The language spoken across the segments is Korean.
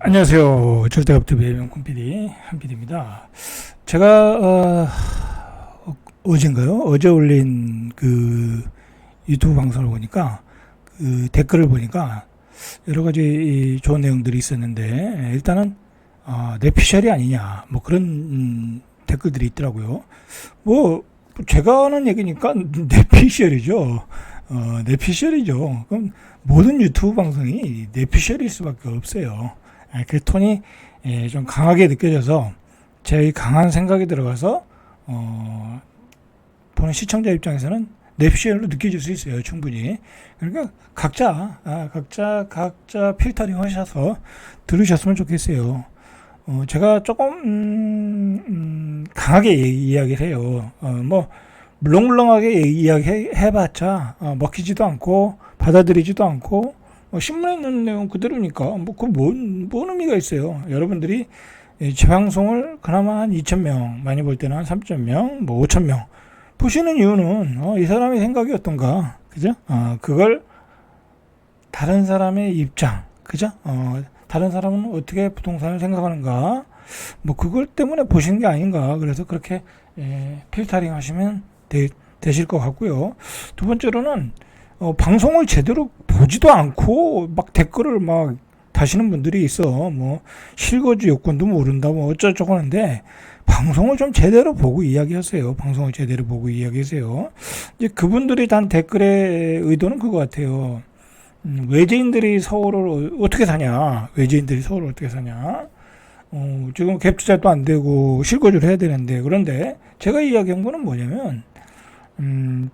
안녕하세요. 절대갑투비의 명품 PD 한PD입니다. 제가 어젠가요? 어제 올린 그 유튜브 방송을 보니까 그 댓글을 보니까 여러 가지 좋은 내용들이 있었는데 일단은 뇌피셜이 아니냐 뭐 그런 댓글들이 있더라고요. 뭐 제가 하는 얘기니까 뇌피셜이죠. 뇌피셜이죠. 그럼 모든 유튜브 방송이 뇌피셜일 수밖에 없어요. 그 톤이 좀 강하게 느껴져서 제 강한 생각이 들어가서 보는 시청자 입장에서는 뇌피셜로 느껴질 수 있어요, 충분히. 그러니까 각자 필터링 하셔서 들으셨으면 좋겠어요. 제가 조금 강하게 이야기를 해요. 뭐 물렁물렁하게 이야기해봤자 먹히지도 않고 받아들이지도 않고 신문에 있는 내용 그대로니까 뭔 의미가 있어요. 여러분들이 제 방송을 그나마 한 2,000명, 많이 볼 때는 한 3,000명, 뭐 5,000명 보시는 이유는 이 사람의 생각이 어떤가, 그죠? 그걸 다른 사람의 입장, 그죠? 다른 사람은 어떻게 부동산을 생각하는가, 뭐 그걸 때문에 보시는 게 아닌가. 그래서 그렇게 필터링 하시면 되실 것 같고요. 두 번째로는 방송을 제대로 보지도 않고 막 댓글을 막 다시는 분들이 있어. 뭐 실거주 요건도 모른다 뭐 어쩌고저쩌고 하는데 방송을 좀 제대로 보고 이야기하세요. 방송을 제대로 보고 이야기하세요. 이제 그분들이 단 댓글의 의도는 그거 같아요. 외지인들이 서울을 어떻게 사냐? 외지인들이 서울을 어떻게 사냐? 지금 갭 투자도 안 되고 실거주를 해야 되는데, 그런데 제가 이야기한 거는 뭐냐면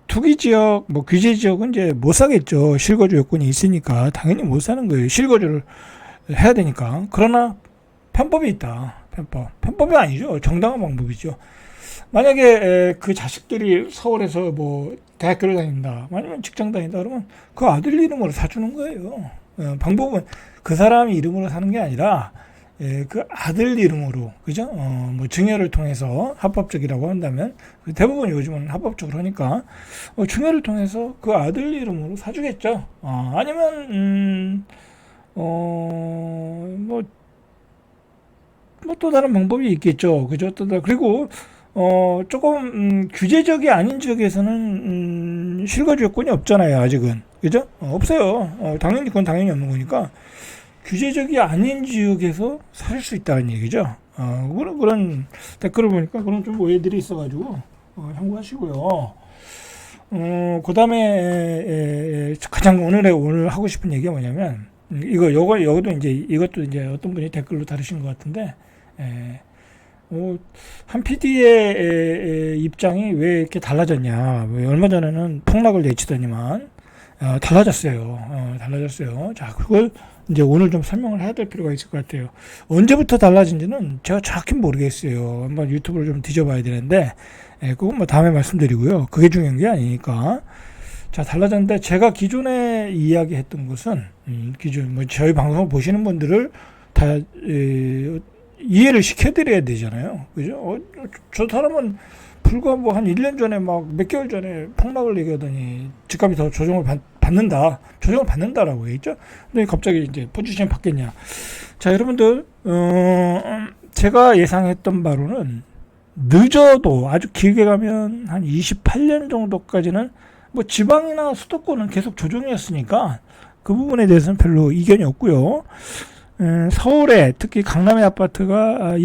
투기 지역, 뭐 규제 지역은 이제 못 사겠죠. 실거주 요건이 있으니까 당연히 못 사는 거예요. 실거주를 해야 되니까. 그러나 편법이 있다. 편법이 아니죠. 정당한 방법이죠. 만약에 그 자식들이 서울에서 뭐 대학교를 다닌다, 아니면 직장 다닌다 그러면 그 아들 이름으로 사주는 거예요. 방법은 그 사람 이름으로 사는 게 아니라 그 아들 이름으로, 그죠? 뭐 증여를 통해서 합법적이라고 한다면, 대부분 요즘은 합법적으로 하니까 증여를 통해서 그 아들 이름으로 사주겠죠. 아니면 뭐 또 다른 방법이 있겠죠, 그죠? 그리고 조금 규제적이 아닌 지역에서는 실거주 요건이 없잖아요, 아직은, 그죠? 없어요. 당연히 그건 당연히 없는 거니까. 규제적이 아닌 지역에서 살 수 있다는 얘기죠. 그런 댓글을 보니까 그런 좀 오해들이 있어가지고 참고하시고요. 그 다음에 가장 오늘 하고 싶은 얘기가 뭐냐면 요것도 이제 어떤 분이 댓글로 다루신 것 같은데, 한 PD의 입장이 왜 이렇게 달라졌냐? 왜 얼마 전에는 폭락을 예치더니만 달라졌어요. 자, 그걸 이제 오늘 좀 설명을 해야 될 필요가 있을 것 같아요. 언제부터 달라진지는 제가 정확히 모르겠어요. 한번 유튜브를 좀 뒤져봐야 되는데, 그건 뭐 다음에 말씀드리고요. 그게 중요한 게 아니니까. 자, 달라졌는데 제가 기존에 이야기했던 것은, 뭐 저희 방송을 보시는 분들을 다 이해를 시켜드려야 되잖아요. 그죠? 저 사람은 불과 뭐 한 1년 전에 막 몇 개월 전에 폭락을 얘기하더니 집값이 더 조정을 받는다라고 했죠. 근데 갑자기 이제 포지션이 바뀌었냐. 자, 여러분들, 제가 예상했던 바로는 늦어도 아주 길게 가면 한 28년 정도까지는 뭐 지방이나 수도권은 계속 조정이었으니까 그 부분에 대해서는 별로 이견이 없고요. 서울에 특히 강남의 아파트가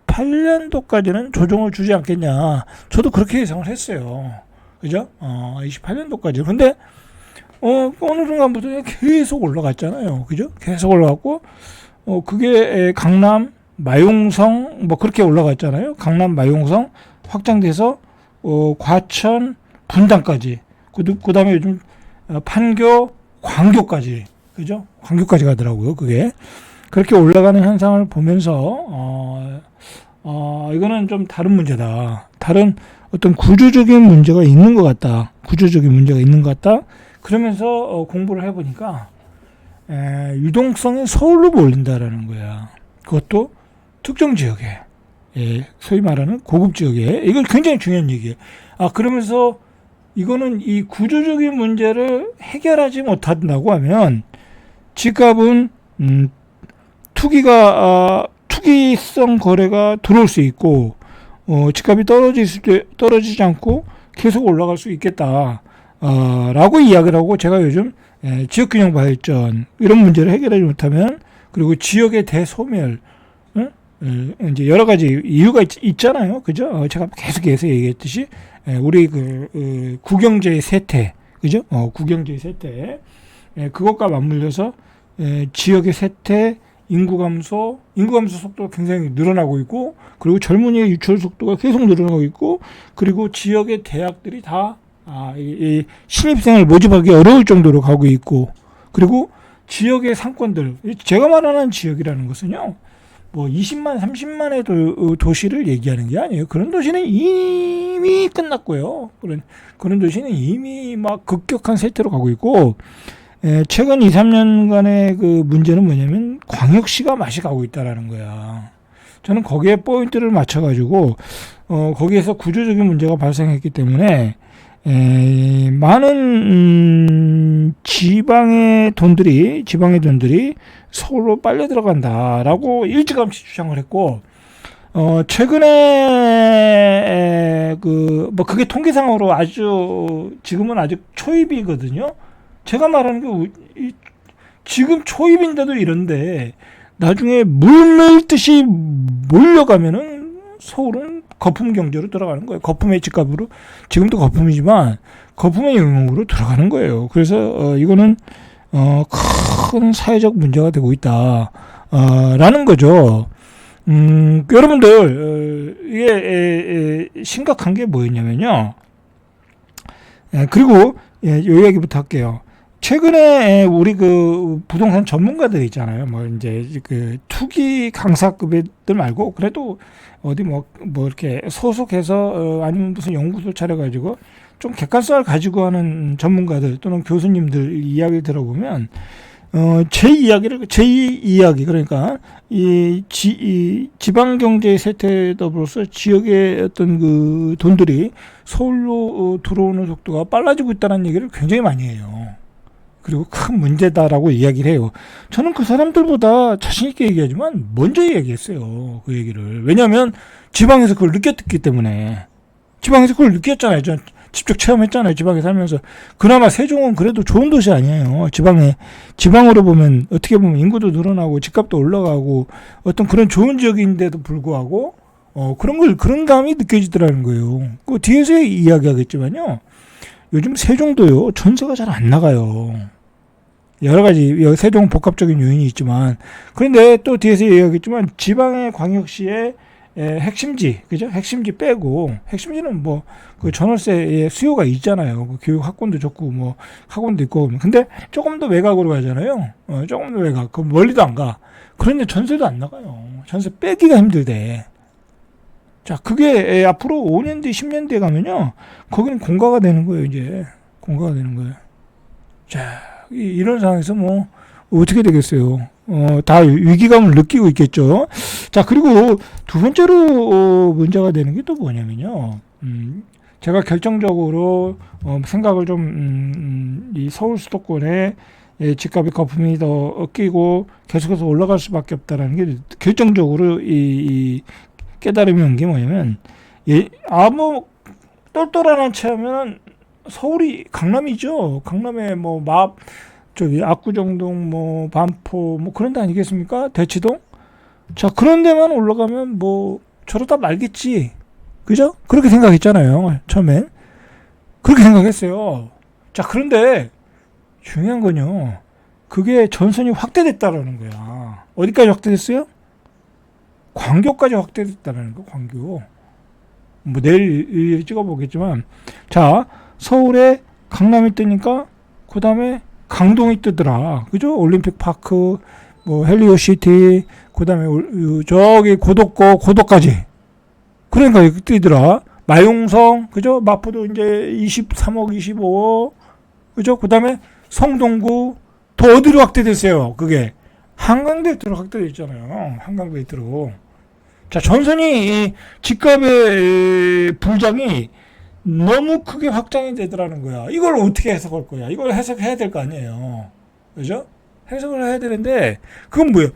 28년도까지는 조정을 주지 않겠냐. 저도 그렇게 예상을 했어요. 그죠? 28년도까지. 근데 어느 순간부터 계속 올라갔잖아요. 그죠? 계속 올라갔고, 그게 강남, 마용성, 뭐 그렇게 올라갔잖아요. 강남, 마용성 확장돼서 과천, 분당까지. 그 다음에 요즘 판교, 광교까지. 그죠? 광교까지 가더라고요. 그게. 그렇게 올라가는 현상을 보면서, 이거는 좀 다른 문제다. 다른 어떤 구조적인 문제가 있는 것 같다. 그러면서 공부를 해보니까 유동성이 서울로 몰린다라는 거야. 그것도 특정 지역에, 소위 말하는 고급 지역에. 이건 굉장히 중요한 얘기예요. 그러면서 이거는 이 구조적인 문제를 해결하지 못한다고 하면 집값은 투기성 거래가 들어올 수 있고, 집값이 떨어지지 않고 계속 올라갈 수 있겠다. 라고 이야기를 하고, 제가 요즘 지역균형 발전 이런 문제를 해결하지 못하면, 그리고 지역의 대소멸, 이제 여러 가지 이유가 있잖아요. 그죠? 제가 계속해서 얘기했듯이 우리 국영제의 쇠퇴, 그죠? 국영제의 쇠퇴, 그것과 맞물려서 지역의 쇠퇴, 인구 감소 속도가 굉장히 늘어나고 있고, 그리고 젊은이의 유출 속도가 계속 늘어나고 있고, 그리고 지역의 대학들이 다 이 신입생을 모집하기 어려울 정도로 가고 있고, 그리고 지역의 상권들, 제가 말하는 지역이라는 것은요, 뭐 20만, 30만의 도시를 얘기하는 게 아니에요. 그런 도시는 이미 끝났고요. 그런 도시는 이미 막 급격한 쇠퇴로 가고 있고, 최근 2, 3년간의 그 문제는 뭐냐면 광역시가 맛이 가고 있다라는 거야. 저는 거기에 포인트를 맞춰가지고 거기에서 구조적인 문제가 발생했기 때문에 많은 지방의 돈들이 서울로 빨려 들어간다라고 일찌감치 주장을 했고, 최근에 그게 통계상으로 지금은 아직 초입이거든요. 제가 말하는 게 지금 초입인데도 이런데 나중에 물 넣듯이 몰려가면은 서울은 거품 경제로 들어가는 거예요. 거품의 집값으로, 지금도 거품이지만 거품의 영역으로 들어가는 거예요. 그래서 이거는 큰 사회적 문제가 되고 있다 라는 거죠. 여러분들 이게 심각한 게 뭐였냐면요. 그리고 요 얘기부터 할게요. 최근에 우리 그 부동산 전문가들 있잖아요. 뭐 이제 그 투기 강사급들 말고 그래도 어디 뭐 이렇게 소속해서 아니면 무슨 연구소 차려가지고 좀 객관성을 가지고 하는 전문가들 또는 교수님들 이야기를 들어보면 제 이야기 그러니까 이 지방 경제 쇠퇴 더불어서 지역의 어떤 그 돈들이 서울로 들어오는 속도가 빨라지고 있다는 얘기를 굉장히 많이 해요. 그리고 큰 문제다라고 이야기를 해요. 저는 그 사람들보다 자신 있게 얘기하지만 먼저 이야기했어요. 그 얘기를. 왜냐하면 지방에서 그걸 느꼈기 때문에. 지방에서 그걸 느꼈잖아요. 전 직접 체험했잖아요. 지방에 살면서. 그나마 세종은 그래도 좋은 도시 아니에요. 지방으로 보면 어떻게 보면 인구도 늘어나고 집값도 올라가고 어떤 그런 좋은 지역인데도 불구하고 그런 감이 느껴지더라는 거예요. 그 뒤에서 이야기하겠지만요. 요즘 세종도요. 전세가 잘 안 나가요. 여러 가지 세종 복합적인 요인이 있지만, 그런데 또 뒤에서 얘기하겠지만 지방의 광역시의 핵심지, 그죠? 핵심지 빼고, 핵심지는 뭐 그 전월세의 수요가 있잖아요. 그 교육 학군도 좋고 뭐 학원도 있고. 근데 조금 더 외곽으로 가잖아요. 조금 더 외곽. 그 멀리도 안 가. 그런데 전세도 안 나가요. 전세 빼기가 힘들대. 자, 그게 앞으로 5년 뒤, 10년 뒤에 가면요. 거기는 공가가 되는 거예요, 이제. 공가가 되는 거예요. 자, 이런 상황에서 뭐 어떻게 되겠어요? 다 위기감을 느끼고 있겠죠. 자, 그리고 두 번째로 문제가 되는 게 또 뭐냐면요. 제가 결정적으로 생각을 좀 이 서울 수도권에 집값의 거품이 더 끼고 계속해서 올라갈 수밖에 없다라는 게 결정적으로 이 깨달음이 온 게 뭐냐면 뭐 똘똘한 체하면 서울이 강남이죠. 강남에 뭐 압구정동, 뭐 반포, 뭐 그런 데 아니겠습니까? 대치동. 자, 그런 데만 올라가면 뭐 저러다 말겠지. 그죠? 그렇게 생각했잖아요. 처음엔. 그렇게 생각했어요. 자, 그런데 중요한 건요. 그게 전선이 확대됐다라는 거야. 어디까지 확대됐어요? 광교까지 확대됐다는 거, 광교. 뭐 내일 찍어보겠지만, 자, 서울에 강남이 뜨니까 그 다음에 강동이 뜨더라. 그죠? 올림픽 파크, 뭐 헬리오시티, 그 다음에 저기 고덕까지. 그러니까 뜨더라. 마용성, 그죠? 마포도 이제 23억, 25억, 그죠? 그 다음에 성동구, 더 어디로 확대됐어요? 그게 한강데이트로 확대됐잖아요. 한강데이트로. 자, 전선이 집값의 불장이 너무 크게 확장이 되더라는 거야. 이걸 어떻게 해석할 거야? 이걸 해석해야 될 거 아니에요. 그죠? 해석을 해야 되는데, 그건 뭐예요?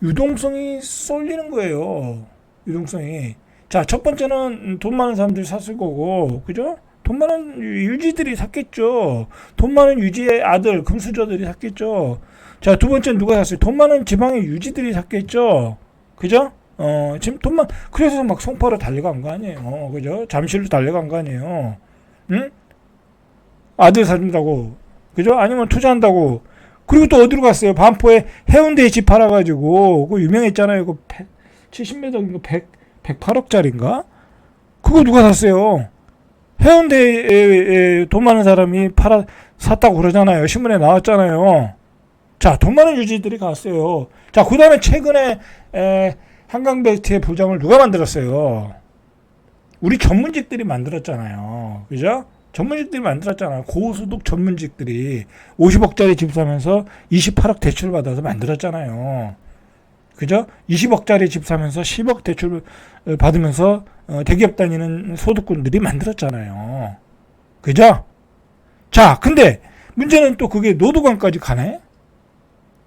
유동성이 쏠리는 거예요. 유동성이. 자, 첫 번째는 돈 많은 사람들이 샀을 거고, 그죠? 돈 많은 유지들이 샀겠죠. 돈 많은 유지의 아들, 금수저들이 샀겠죠. 자, 두 번째는 누가 샀어요? 돈 많은 지방의 유지들이 샀겠죠. 그죠? 지금 돈만, 그래서 막 송파로 달려간 거 아니에요. 그죠? 잠실로 달려간 거 아니에요. 응? 아들 사준다고. 그죠? 아니면 투자한다고. 그리고 또 어디로 갔어요? 반포에 해운대에 집 팔아가지고, 그거 유명했잖아요. 그 70m인가 108억짜리인가? 그거 누가 샀어요? 해운대에 돈 많은 사람이 샀다고 그러잖아요. 신문에 나왔잖아요. 자, 돈 많은 유지들이 갔어요. 자, 그 다음에 최근에 한강벨트의 보장을 누가 만들었어요? 우리 전문직들이 만들었잖아요. 그죠? 전문직들이 만들었잖아요. 고소득 전문직들이 50억짜리 집 사면서 28억 대출 받아서 만들었잖아요. 그죠? 20억짜리 집 사면서 10억 대출 받으면서 대기업 다니는 소득꾼들이 만들었잖아요. 그죠? 자, 근데 문제는 또 그게 노도관까지 가네?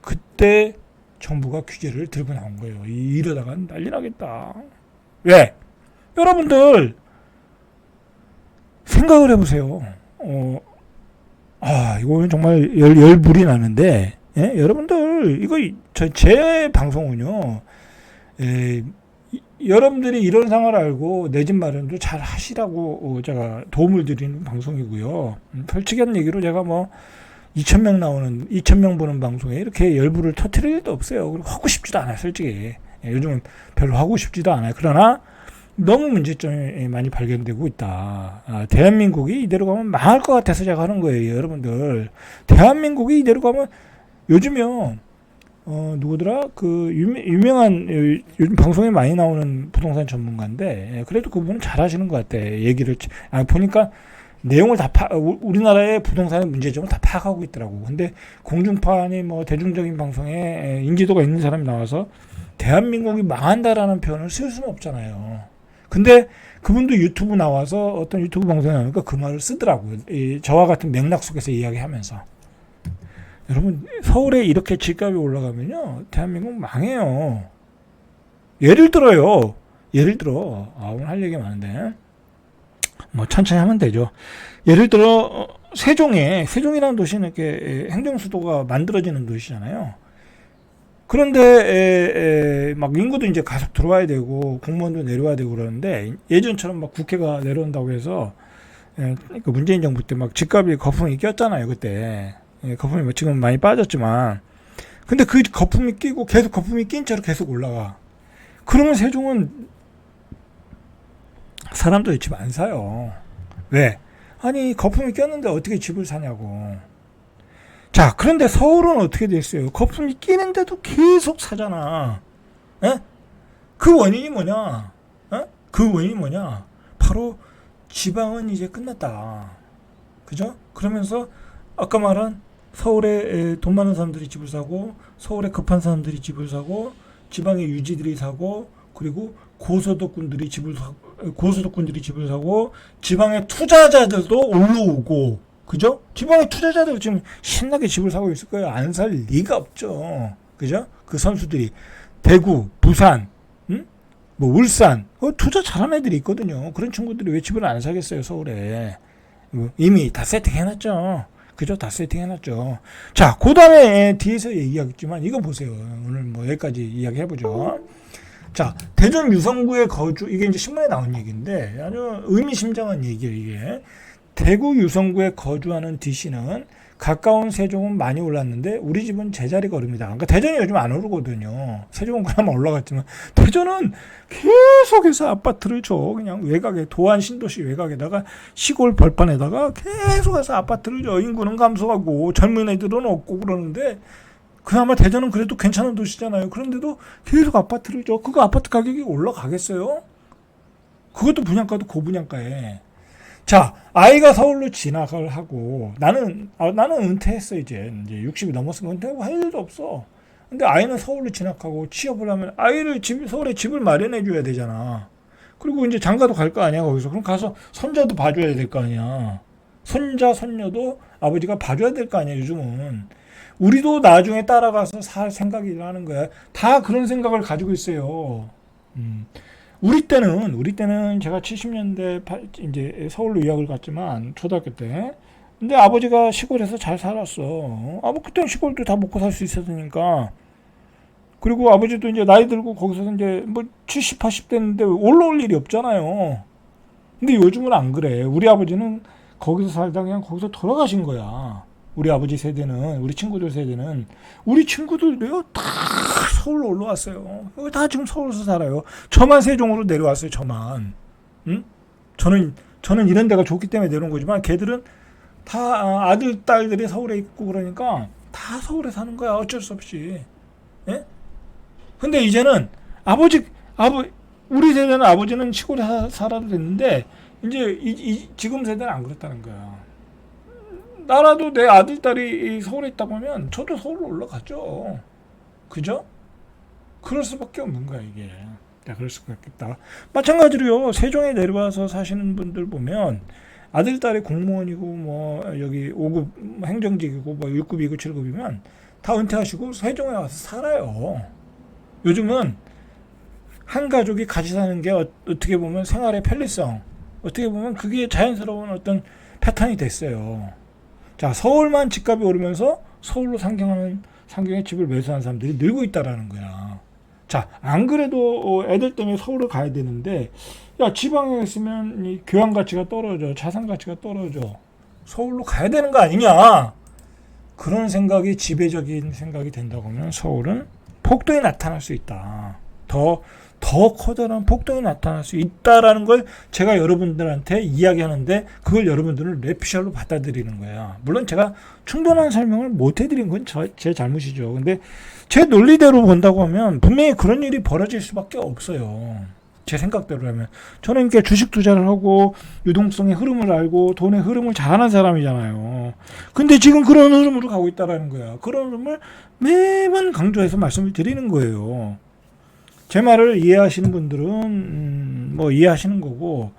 그때 정부가 규제를 들고 나온 거예요. 이러다가 난리 나겠다. 왜? 여러분들 생각을 해보세요. 이거는 정말 열불이 나는데, 예? 여러분들 이거 제 방송은요. 여러분들이 이런 상황을 알고 내 집 마련도 잘 하시라고 제가 도움을 드리는 방송이고요. 솔직한 얘기로 제가 뭐 2,000명 보는 방송에 이렇게 열불을 터뜨릴 일도 없어요. 그리고 하고 싶지도 않아요, 솔직히. 요즘은 별로 하고 싶지도 않아요. 그러나 너무 문제점이 많이 발견되고 있다. 대한민국이 이대로 가면 망할 것 같아서 제가 하는 거예요, 여러분들. 대한민국이 이대로 가면 요즘요. 누구더라? 그 유명한 요즘 방송에 많이 나오는 부동산 전문가인데 그래도 그분은 잘하시는 것 같아. 얘기를 보니까 내용을 다 우리나라의 부동산의 문제점을 다 파악하고 있더라고. 근데 공중파니 뭐 대중적인 방송에 인지도가 있는 사람이 나와서 대한민국이 망한다라는 표현을 쓸 수는 없잖아요. 근데 그분도 유튜브 나와서 어떤 유튜브 방송에 나오니까 그 말을 쓰더라고요. 저와 같은 맥락 속에서 이야기하면서. 여러분, 서울에 이렇게 집값이 올라가면요, 대한민국 망해요. 예를 들어, 오늘 할 얘기가 많은데, 뭐, 천천히 하면 되죠. 예를 들어, 세종이라는 도시는 이렇게 행정수도가 만들어지는 도시잖아요. 그런데, 막 인구도 이제 가속 들어와야 되고, 공무원도 내려와야 되고 그러는데, 예전처럼 막 국회가 내려온다고 해서, 그 문재인 정부 때 막 집값이 거품이 꼈잖아요, 그때. 거품이 지금 많이 빠졌지만 근데 그 거품이 끼고 계속 거품이 낀 채로 계속 올라가. 그러면 세종은 사람들이 집 안 사요. 왜? 아니 거품이 꼈는데 어떻게 집을 사냐고. 자, 그런데 서울은 어떻게 됐어요? 거품이 끼는데도 계속 사잖아. 에? 그 원인이 뭐냐? 그 원인이 뭐냐? 바로 지방은 이제 끝났다. 그죠? 그러면서 아까 말한 서울에 돈 많은 사람들이 집을 사고 서울에 급한 사람들이 집을 사고 지방의 유지들이 사고 그리고 고소득군들이 집을 사고 지방의 투자자들도 올라오고 그죠? 지방의 투자자들 지금 신나게 집을 사고 있을 거예요. 안 살 리가 없죠. 그죠? 그 선수들이 대구, 부산, 뭐 울산 투자 잘하는 애들이 있거든요. 그런 친구들이 왜 집을 안 사겠어요, 서울에. 이미 다 세팅해놨죠. 그죠? 다 세팅해놨죠. 자, 그 다음에 뒤에서 얘기하겠지만 이거 보세요. 오늘 뭐 여기까지 이야기해보죠. 자, 대전 유성구의 거주, 이게 이제 신문에 나온 얘기인데 아주 의미심장한 얘기예요, 이게. 대구 유성구에 거주하는 D씨는 가까운 세종은 많이 올랐는데 우리 집은 제자리가 오릅니다. 그러니까 대전이 요즘 안 오르거든요. 세종은 그나마 올라갔지만 대전은 계속해서 아파트를 줘. 그냥 외곽에 도안 신도시 외곽에다가 시골 벌판에다가 계속해서 아파트를 줘. 인구는 감소하고 젊은 애들은 없고 그러는데 그나마 대전은 그래도 괜찮은 도시잖아요. 그런데도 계속 아파트를 줘. 그거 아파트 가격이 올라가겠어요? 그것도 분양가도 고분양가에. 자, 아이가 서울로 진학을 하고 나는 은퇴했어 이제 60이 넘었으면 은퇴하고 할 일도 없어. 근데 아이는 서울로 진학하고 취업을 하면 아이를 서울에 집을 마련해 줘야 되잖아. 그리고 이제 장가도 갈 거 아니야 거기서. 그럼 가서 손자도 봐줘야 될 거 아니야. 손자 손녀도 아버지가 봐줘야 될 거 아니야 요즘은. 우리도 나중에 따라가서 살 생각이라는 거야. 다 그런 생각을 가지고 있어요. 우리 때는 제가 70년대 이제 서울로 유학을 갔지만 초등학교 때. 근데 아버지가 시골에서 잘 살았어. 뭐 그때는 시골도 다 먹고 살 수 있었으니까. 그리고 아버지도 이제 나이 들고 거기서 이제 뭐 70, 80 됐는데 올라올 일이 없잖아요. 근데 요즘은 안 그래. 우리 아버지는 거기서 살다 그냥 거기서 돌아가신 거야. 우리 아버지 세대는, 우리 친구들 세대는, 우리 친구들도요, 다 서울로 올라왔어요. 다 지금 서울에서 살아요. 저만 세종으로 내려왔어요, 저만. 응? 저는 이런 데가 좋기 때문에 내려온 거지만, 걔들은 다 아들, 딸들이 서울에 있고 그러니까, 다 서울에 사는 거야, 어쩔 수 없이. 예? 근데 이제는 우리 세대는 아버지는 시골에 살아도 됐는데, 이제 지금 세대는 안 그렇다는 거야. 나라도 내 아들, 딸이 서울에 있다 보면 저도 서울로 올라가죠. 그죠? 그럴 수밖에 없는 거야, 이게. 그럴 수밖에 없다. 마찬가지로요, 세종에 내려와서 사시는 분들 보면 아들, 딸이 공무원이고, 뭐, 여기 5급 행정직이고, 뭐, 6급, 2급, 7급이면 다 은퇴하시고 세종에 와서 살아요. 요즘은 한 가족이 같이 사는 게 어떻게 보면 생활의 편리성, 어떻게 보면 그게 자연스러운 어떤 패턴이 됐어요. 자, 서울만 집값이 오르면서 서울로 상경의 집을 매수한 사람들이 늘고 있다라는 거야. 자, 안 그래도 애들 때문에 서울을 가야 되는데, 야, 지방에 있으면 이 교환 가치가 떨어져, 자산 가치가 떨어져. 서울로 가야 되는 거 아니냐? 그런 생각이 지배적인 생각이 된다고 하면 서울은 폭동이 나타날 수 있다. 더 커다란 폭동이 나타날 수 있다라는 걸 제가 여러분들한테 이야기하는데 그걸 여러분들은 뇌피셜로 받아들이는 거야. 물론 제가 충분한 설명을 못 해드린 건 제 잘못이죠. 근데 제 논리대로 본다고 하면 분명히 그런 일이 벌어질 수밖에 없어요. 제 생각대로라면. 저는 이렇게 주식 투자를 하고 유동성의 흐름을 알고 돈의 흐름을 잘 아는 사람이잖아요. 근데 지금 그런 흐름으로 가고 있다라는 거야. 그런 흐름을 매번 강조해서 말씀을 드리는 거예요. 제 말을 이해하시는 분들은 뭐 이해하시는 거고,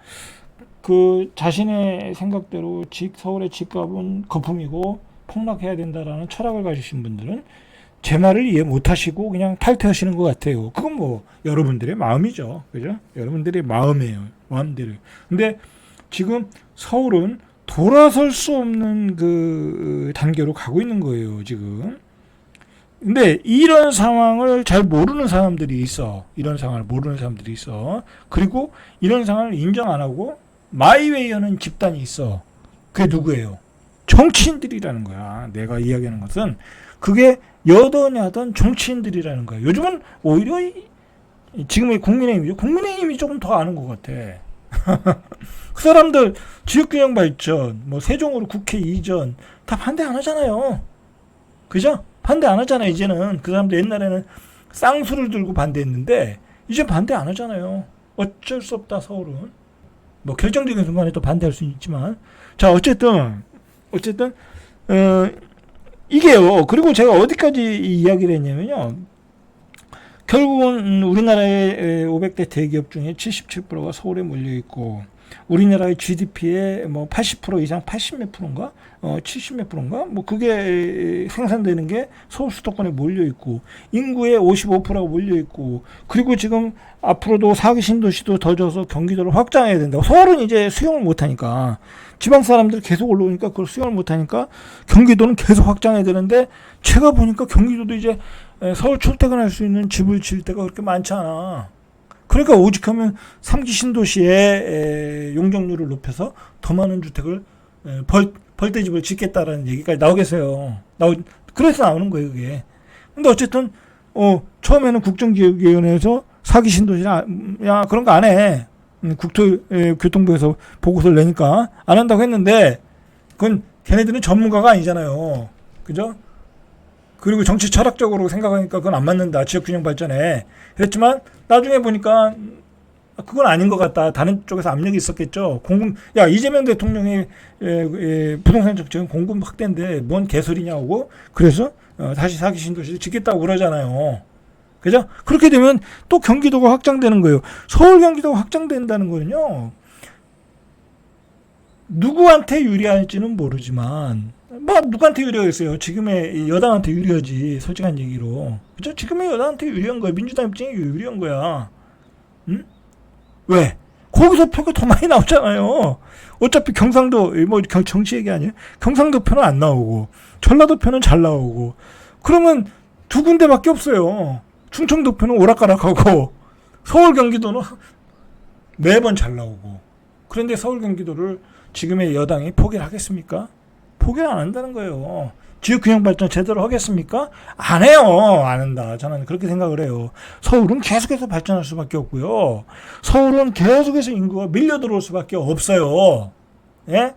그 자신의 생각대로 서울의 집값은 거품이고 폭락해야 된다라는 철학을 가지신 분들은 제 말을 이해 못하시고 그냥 탈퇴하시는 것 같아요. 그건 뭐 여러분들의 마음이죠, 그죠? 여러분들의 마음이에요, 마음대로. 근데 지금 서울은 돌아설 수 없는 그 단계로 가고 있는 거예요, 지금. 근데 이런 상황을 잘 모르는 사람들이 있어. 이런 상황을 모르는 사람들이 있어. 그리고 이런 상황을 인정 안 하고 마이웨이 하는 집단이 있어. 그게 누구예요? 정치인들이라는 거야. 내가 이야기하는 것은 그게 여전하던 정치인들이라는 거야. 요즘은 오히려 지금의 국민의힘이죠. 국민의힘이 조금 더 아는 것 같아. 그 사람들 지역균형 발전, 뭐 세종으로 국회 이전 다 반대 안 하잖아요. 그죠? 반대 안 하잖아요. 이제는 그 사람들 옛날에는 쌍수를 들고 반대했는데 이제 반대 안 하잖아요. 어쩔 수 없다, 서울은. 뭐 결정적인 순간에 또 반대할 수 있지만, 자, 어쨌든 이게요. 그리고 제가 어디까지 이야기를 했냐면요, 결국은 우리나라의 500대 대기업 중에 77%가 서울에 몰려 있고, 우리나라의 GDP의 뭐 80% 이상, 80몇 프로인가? 70몇 프로인가? 뭐 그게 생산되는 게 서울 수도권에 몰려 있고, 인구의 55%가 몰려 있고, 그리고 지금 앞으로도 4기 신도시도 더 져서 경기도를 확장해야 된다고. 서울은 이제 수용을 못 하니까, 지방 사람들 계속 올라오니까 그걸 수용을 못 하니까 경기도는 계속 확장해야 되는데, 제가 보니까 경기도도 이제 서울 출퇴근할 수 있는 집을 지을 데가 그렇게 많지 않아. 그러니까 오직하면 3기 신도시의 용적률을 높여서 더 많은 주택을 벌떼집을 짓겠다라는 얘기까지 나오겠어요. 그래서 나오는 거예요, 그게. 근데 어쨌든 처음에는 국정기획위원회에서 4기 신도시나 야 그런 거 안 해. 국토교통부에서 보고서를 내니까 안 한다고 했는데, 그건 걔네들은 전문가가 아니잖아요. 그죠? 그리고 정치 철학적으로 생각하니까 그건 안 맞는다, 지역균형 발전에. 그랬지만 나중에 보니까 그건 아닌 것 같다. 다른 쪽에서 압력이 있었겠죠. 이재명 대통령의 부동산 정책은 공급 확대인데 뭔 개소리냐고. 그래서 다시 4기 신도시를 짓겠다고 그러잖아요. 그죠? 그렇게 되면 또 경기도가 확장되는 거예요. 서울 경기도가 확장된다는 거는요, 누구한테 유리할지는 모르지만 뭐 누구한테 유리하겠어요? 지금의 여당한테 유리하지. 솔직한 얘기로. 그죠? 지금의 여당한테 유리한 거야. 민주당 입장이 유리한 거야. 응? 왜? 거기서 표가 더 많이 나오잖아요. 어차피 경상도 뭐 정치 얘기 아니에요? 경상도 표는 안 나오고 전라도 표는 잘 나오고 그러면 두 군데밖에 없어요. 충청도 표는 오락가락하고 서울 경기도는 매번 잘 나오고 그런데 서울 경기도를 지금의 여당이 포기를 하겠습니까? 포기를 안 한다는 거예요. 지역균형 발전 제대로 하겠습니까? 안 해요. 안 한다. 저는 그렇게 생각을 해요. 서울은 계속해서 발전할 수밖에 없고요. 서울은 계속해서 인구가 밀려 들어올 수밖에 없어요. 예?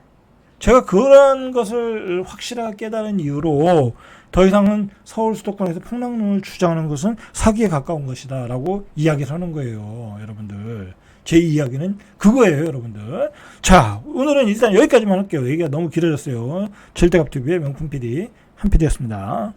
제가 그런 것을 확실하게 깨달은 이유로 더 이상은 서울 수도권에서 풍랑론을 주장하는 것은 사기에 가까운 것이다 라고 이야기를 하는 거예요. 여러분들. 제 이야기는 그거예요, 여러분들. 자, 오늘은 일단 여기까지만 할게요. 얘기가 너무 길어졌어요. 절대갑TV의 명품 PD, 한 PD였습니다.